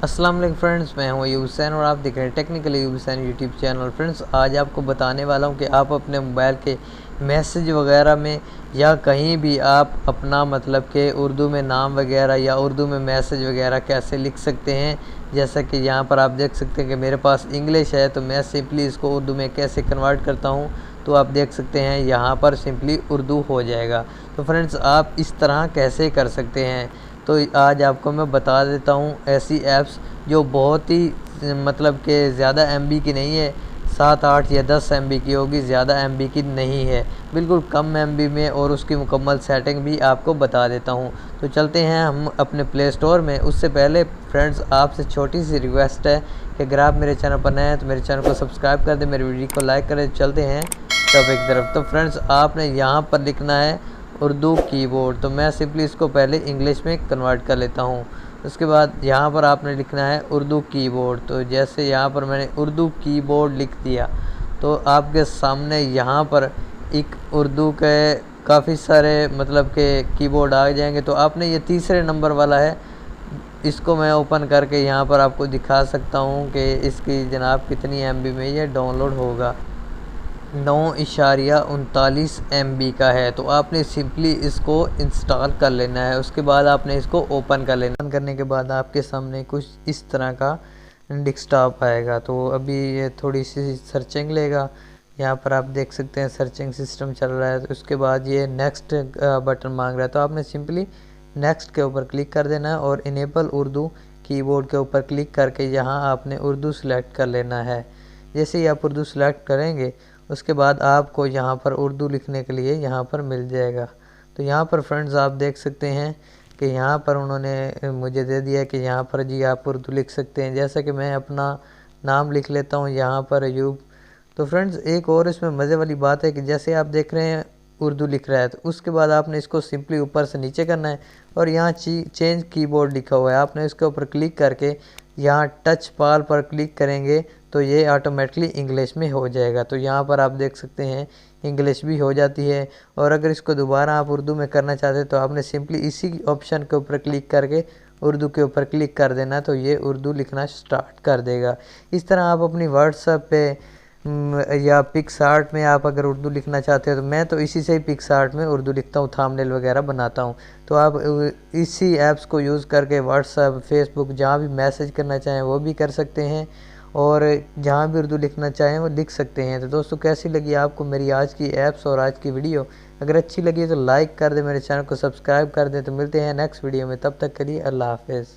अस्सलाम वालेकुम फ्रेंड्स, मैं हूं अयूब हुसैन और आप देख रहे हैं technical Ayub Hussain YouTube channel. Friends, आज आपको बताने वाला हूं कि आप अपने मोबाइल के मैसेज वगैरह में या कहीं भी आप अपना मतलब कि उर्दू में नाम वगैरह या उर्दू में मैसेज वगैरह कैसे लिख सकते हैं। जैसा कि यहां पर आप देख सकते हैं कि मेरे पास इंग्लिश है, तो मैं सिंपली इसको उर्दू में कैसे कन्वर्ट करता हूं, तो आप देख सकते हैं यहाँ पर सिंपली उर्दू हो जाएगा। तो फ्रेंड्स, आप इस तरह कैसे कर सकते हैं, तो आज आपको मैं बता देता हूँ ऐसी ऐप्स जो बहुत ही मतलब कि ज़्यादा एमबी की नहीं है, 7, 8 या 10 एमबी की होगी, ज़्यादा एमबी की नहीं है, बिल्कुल कम एमबी में, और उसकी मुकम्मल सेटिंग भी आपको बता देता हूँ। तो चलते हैं हम अपने प्ले स्टोर में। उससे पहले फ्रेंड्स, आपसे छोटी सी रिक्वेस्ट है कि अगर आप मेरे चैनल पर नए हैं तो मेरे चैनल को सब्सक्राइब कर दें, मेरी वीडियो को लाइक करें। चलते हैं टॉपिक की तरफ। तो फ्रेंड्स, आपने यहाँ पर लिखना है उर्दू कीबोर्ड। तो मैं सिंपली इसको पहले इंग्लिश में कन्वर्ट कर लेता हूँ। उसके बाद यहाँ पर आपने लिखना है उर्दू कीबोर्ड। तो जैसे यहाँ पर मैंने उर्दू कीबोर्ड लिख दिया, तो आपके सामने यहाँ पर एक उर्दू के काफ़ी सारे मतलब के कीबोर्ड आ जाएंगे। तो आपने ये तीसरे नंबर वाला है, इसको मैं ओपन करके यहाँ पर आपको दिखा सकता हूँ कि इसकी जनाब कितनी एमबी में ये डाउनलोड होगा। 9.39 MB का है। तो आपने सिंपली इसको इंस्टॉल कर लेना है। उसके बाद आपने इसको ओपन कर लेना। ओपन करने के बाद आपके सामने कुछ इस तरह का डेस्कटॉप आएगा। तो अभी ये थोड़ी सी सर्चिंग लेगा। यहाँ पर आप देख सकते हैं सर्चिंग सिस्टम चल रहा है। तो उसके बाद ये नेक्स्ट बटन मांग रहा है, तो आपने सिंपली नेक्स्ट के ऊपर क्लिक कर देना है और इनेबल उर्दू कीबोर्ड के ऊपर क्लिक करके यहाँ आपने उर्दू सेलेक्ट कर लेना है। जैसे ही आप उर्दू सेलेक्ट करेंगे, उसके बाद आपको यहाँ पर उर्दू लिखने के लिए यहाँ पर मिल जाएगा। तो यहाँ पर फ्रेंड्स आप देख सकते हैं कि यहाँ पर उन्होंने मुझे दे दिया कि यहाँ पर जी आप उर्दू लिख सकते हैं। जैसा कि मैं अपना नाम लिख लेता हूँ यहाँ पर अयूब। तो फ्रेंड्स, एक और इसमें मज़े वाली बात है कि जैसे आप देख रहे हैं उर्दू लिख रहा है, तो उसके बाद आपने इसको सिंपली ऊपर से नीचे करना है और यहाँ चेंज कीबोर्ड लिखा हुआ है, आपने इसके ऊपर क्लिक करके यहाँ टच पाल पर क्लिक करेंगे तो ये ऑटोमेटिकली इंग्लिश में हो जाएगा। तो यहाँ पर आप देख सकते हैं इंग्लिश भी हो जाती है। और अगर इसको दोबारा आप उर्दू में करना चाहते हैं तो आपने सिंपली इसी ऑप्शन के ऊपर क्लिक करके उर्दू के ऊपर क्लिक कर देना, तो ये उर्दू लिखना स्टार्ट कर देगा। इस तरह आप अपनी व्हाट्सएप पे या पिक्सआर्ट में आप अगर उर्दू लिखना चाहते हो, तो मैं तो इसी से ही पिक्सआर्ट में उर्दू लिखता हूँ, थंबनेल वगैरह बनाता हूँ। तो आप इसी ऐप्स को यूज़ करके व्हाट्सएप, फेसबुक, जहाँ भी मैसेज करना चाहें वो भी कर सकते हैं, और जहाँ भी उर्दू लिखना चाहें वो लिख सकते हैं। तो दोस्तों, कैसी लगी आपको मेरी आज की ऐप्स और आज की वीडियो? अगर अच्छी लगी तो लाइक कर दें, मेरे चैनल को सब्सक्राइब कर दें। तो मिलते हैं नेक्स्ट वीडियो में, तब तक के लिए अल्लाह हाफ़िज़।